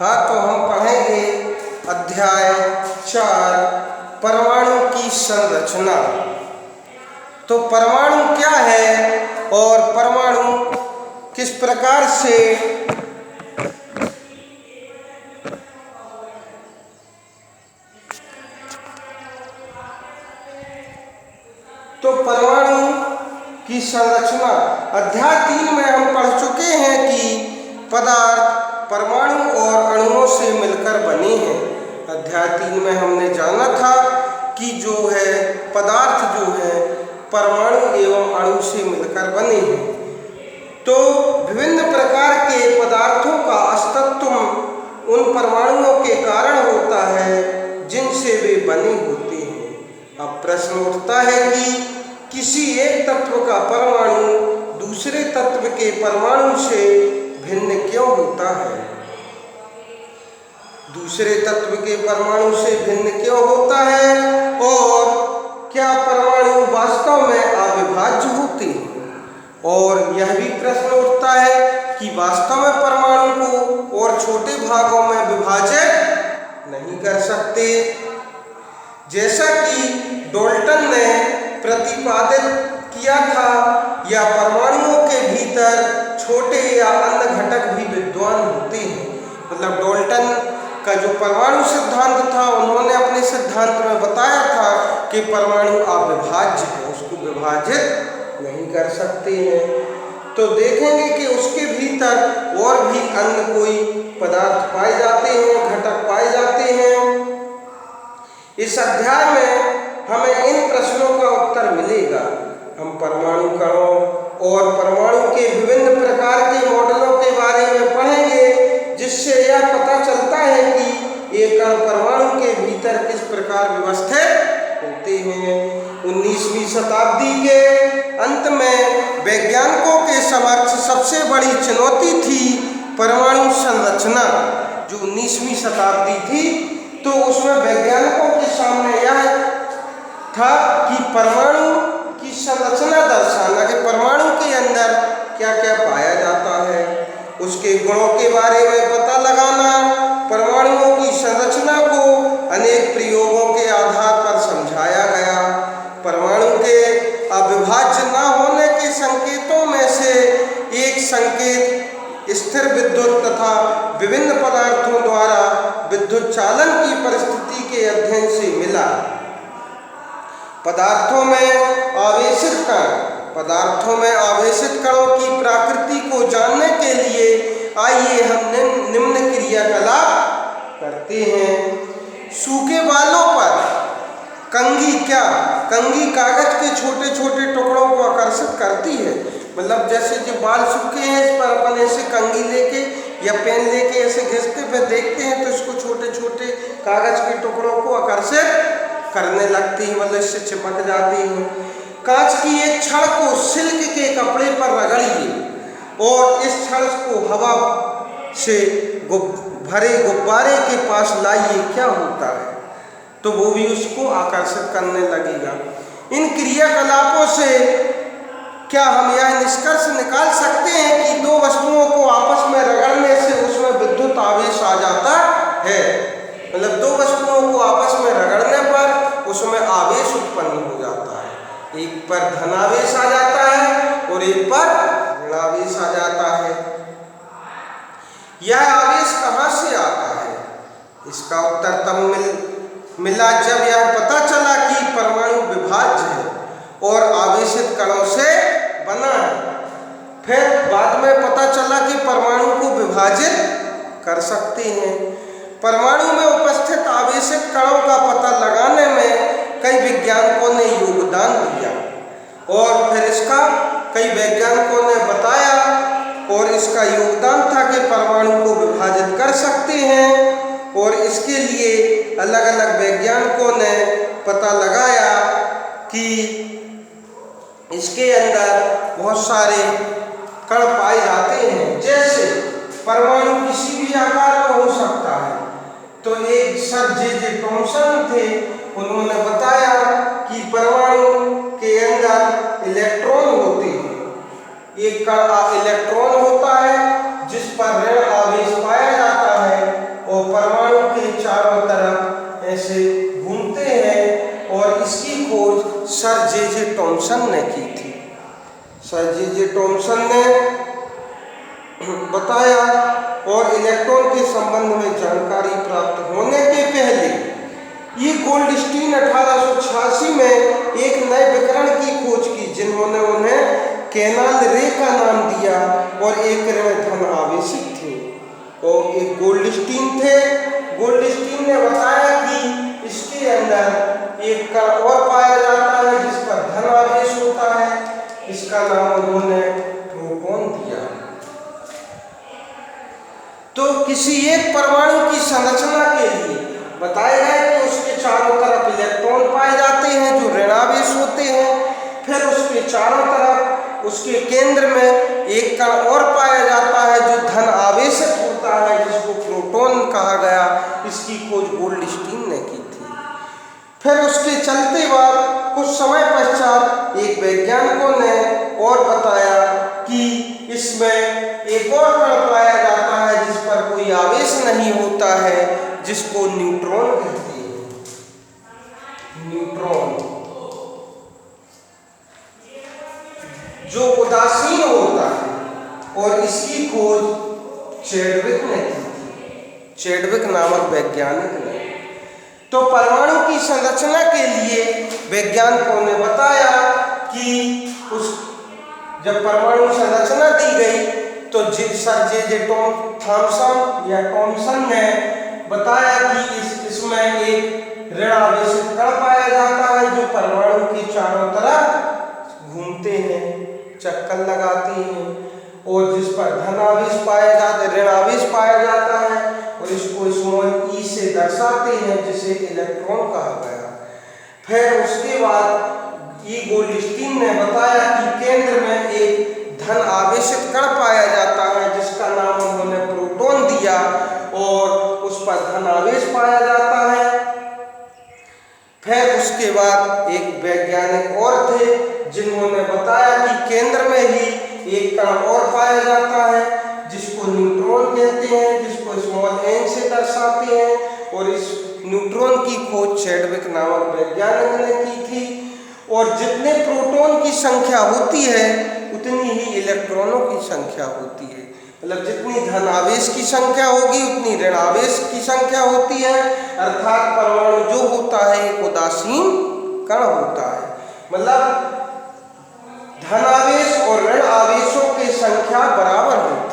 हाँ, तो हम पढ़ेंगे अध्याय 4 परमाणु की संरचना। तो परमाणु क्या है और परमाणु किस प्रकार से तो परमाणु की संरचना अध्याय 3 में हम पढ़ चुके हैं कि पदार्थ परमाणु और अणुओं से मिलकर बने हैं। अध्याय 3 में हमने जाना था कि जो है पदार्थ जो है परमाणु एवं अणु से मिलकर बने हैं। तो विभिन्न प्रकार के पदार्थों का अस्तित्व उन परमाणुओं के कारण होता है जिनसे वे बने होते हैं। अब प्रश्न उठता है कि किसी एक तत्व का परमाणु दूसरे तत्व के परमाणु से भिन्न क्यों होता है? दूसरे तत्व के परमाणु से भिन्न क्यों होता है और क्या परमाणु वास्तव में अविभाज्य होते हैं? और यह भी प्रश्न उठता है कि वास्तव में परमाणु को और छोटे भागों में विभाजित नहीं कर सकते, जैसा कि डाल्टन ने प्रतिपादित किया था, या परमाणुओं के भीतर छोटे या अन्य घटक भी विद्यमान होते हैं। मतलब डाल्टन का जो परमाणु सिद्धांत था, उन्होंने अपने सिद्धांत में बताया था कि परमाणु अविभाज्य है, उसको विभाजित नहीं कर सकते हैं। तो देखेंगे कि उसके भीतर और भी अन्य कोई पदार्थ पाए जाते हैं, घटक पाए जाते हैं। इस अध्याय में हमें इन प्रश्नों का उत्तर मिलेगा। हम परमाणु कणों और परमाणु के विभिन्न प्रकार के मॉडलों के बारे में पढ़ेंगे, जिससे यह पता चलता है कि ये कण परमाणु के भीतर किस प्रकार व्यवस्थित होते हैं। 19वीं शताब्दी के अंत में वैज्ञानिकों के समक्ष सबसे बड़ी चुनौती थी परमाणु संरचना। जो 19वीं शताब्दी थी, तो उसमें वैज्ञानिकों के सामने यह था कि परमाणु की संरचना दर्शाना, कि परमाणु के अंदर क्या क्या पाया जाता है, उसके गुणों के बारे में पता लगाना। परमाणुओं की संरचना को अनेक प्रयोगों के आधार पर समझाया गया। परमाणु के अविभाज्य न होने के संकेतों में से एक संकेत स्थिर विद्युत तथा विभिन्न पदार्थों द्वारा विद्युत चालन की परिस्थिति के अध्ययन से मिला। पदार्थों में आवेशित कणों की प्रकृति को जानने के लिए आइए हम निम्न क्रियाकलाप करते हैं। सूखे बालों पर कंघी कागज के छोटे छोटे टुकड़ों को आकर्षित करती है। मतलब जैसे जो बाल सूखे हैं, इस पर अपन ऐसे कंघी लेके या पेन लेके ऐसे घिसते फिर देखते हैं, तो इसको छोटे छोटे कागज के टुकड़ों को आकर्षित करने लगती है, मतलब इससे चिपक जाती है। कांच की एक छड़ को सिल्क के कपड़े पर रगड़िए और इस छड़ को हवा से भरे गुब्बारे के पास लाइए, क्या होता है? तो वो भी उसको आकर्षित करने लगेगा। इन क्रियाकलापों से क्या हम यह निष्कर्ष निकाल सकते हैं कि दो वस्तुओं को आपस में रगड़ने से उसमें विद्युत आवेश आ जाता है? मतलब दो वस्तुओं को आपस में रगड़ने पर उसमें आवेश उत्पन्न हो जाता है। एक पर धनावेश आ जाता है और एक पर ऋणावेश आ जाता है। यह आवेश कहाँ से आता है? इसका उत्तर तब मिला जब यह पता चला कि परमाणु विभाज्य है और आवेशित कणों से बना है। फिर बाद में पता चला कि परमाणु को विभाजित कर सकते हैं। परमाणु में उपस्थित आवेशित कणों का पता लगाने में कई वैज्ञानिकों ने योगदान दिया और फिर इसका कई वैज्ञानिकों ने बताया, और इसका योगदान था कि परमाणु को विभाजित कर सकते हैं। और इसके लिए अलग अलग वैज्ञानिकों ने पता लगाया कि इसके अंदर बहुत सारे कण पाए जाते हैं। जैसे परमाणु किसी भी आकार का हो सकता है। तो एक सर जे थॉमसन थे, उन्होंने बताया कि परमाणु के अंदर इलेक्ट्रॉन होते हैं। एक का इलेक्ट्रॉन होता है जिस पर ऋण आवेश पाया जाता है, थॉमसन ने की थी। सर जे थॉमसन ने बताया और इलेक्ट्रॉन के संबंध में जानकारी प्राप्त होने के पहले ये गोल्डस्टीन 1886 में एक नए विकिरण की खोज की, जिन्होंने उन्हें कैनाल रे का नाम दिया और एक में धन आवेशित थे। और एक गोल्डस्टीन थे। गोल्डस्टीन ने बताया कि इसके अंदर एक कण और पाया जाता है जिस पर धन आवेश होता है, इसका नाम उन्होंने प्रोटॉन दिया। तो किसी एक परमाणु की संरचना के लिए बताया है कि उसके चारों तरफ इलेक्ट्रॉन पाए जाते हैं जो ऋणावेश होते हैं, फिर उसके चारों तरफ उसके केंद्र में एक कण और पाया जाता है जो धन आवेशित होता है जिसको प्रोटॉन कहा गया। इसकी खोज गोल्डस्टीन ने की थी। फिर उसके चलते बाद कुछ समय पश्चात एक वैज्ञानिकों ने और बताया कि इसमें एक और कण पाया जाता है जिस पर कोई आवेश नहीं होता है, जिसको न्यूट्रॉन कहते हैं। न्यूट्रॉन जो उदासीन होता है और इसकी खोज चैडविक ने की थी, चैडविक नामक वैज्ञानिक ने। तो परमाणु की संरचना के लिए वैज्ञानिकों ने बताया कि जब परमाणु संरचना दी गई तो सर जे थॉमसन या थॉमसन ने बताया कि इसमें एक ऋण आवेशित कण पाया जाता है जो परमाणु के चारों तरफ घूमते हैं, चक्कर लगाते हैं और जिस पर धन आवेश पाया जाता है, ऋण आवेश पाया जाता है और इसको स्मॉल ई से दर्शाते हैं जिसे इलेक्ट्रॉन कहा गया। फिर उसके बाद गोल्डस्टीन ने बताया कि केंद्र में एक धन आवेशित कण पाया जाता है जिसका नाम उन्होंने प्रोटॉन दिया और उस पर धन आवेश पाया जाता है। फिर उसके बाद एक वैज्ञानिक और थे जिन्होंने बताया कि केंद्र में ही एक कण और पाया जाता है जिसको न्यूट्रॉन कहते हैं, जिसको स्मॉल एन से दर्शाते हैं और इस न्यूट्रॉन की खोज चैडविक नामक वैज्ञानिक ने की थी। और जितने प्रोटॉन की संख्या होती है उतनी ही इलेक्ट्रॉनों की संख्या होती है, मतलब जितनी धन आवेश की संख्या होगी उतनी ऋण आवेश की संख्या होती है। अर्थात परमाणु जो होता है एक उदासीन कण होता है, मतलब धन आवेश और ऋण आवेशों की संख्या बराबर होती है।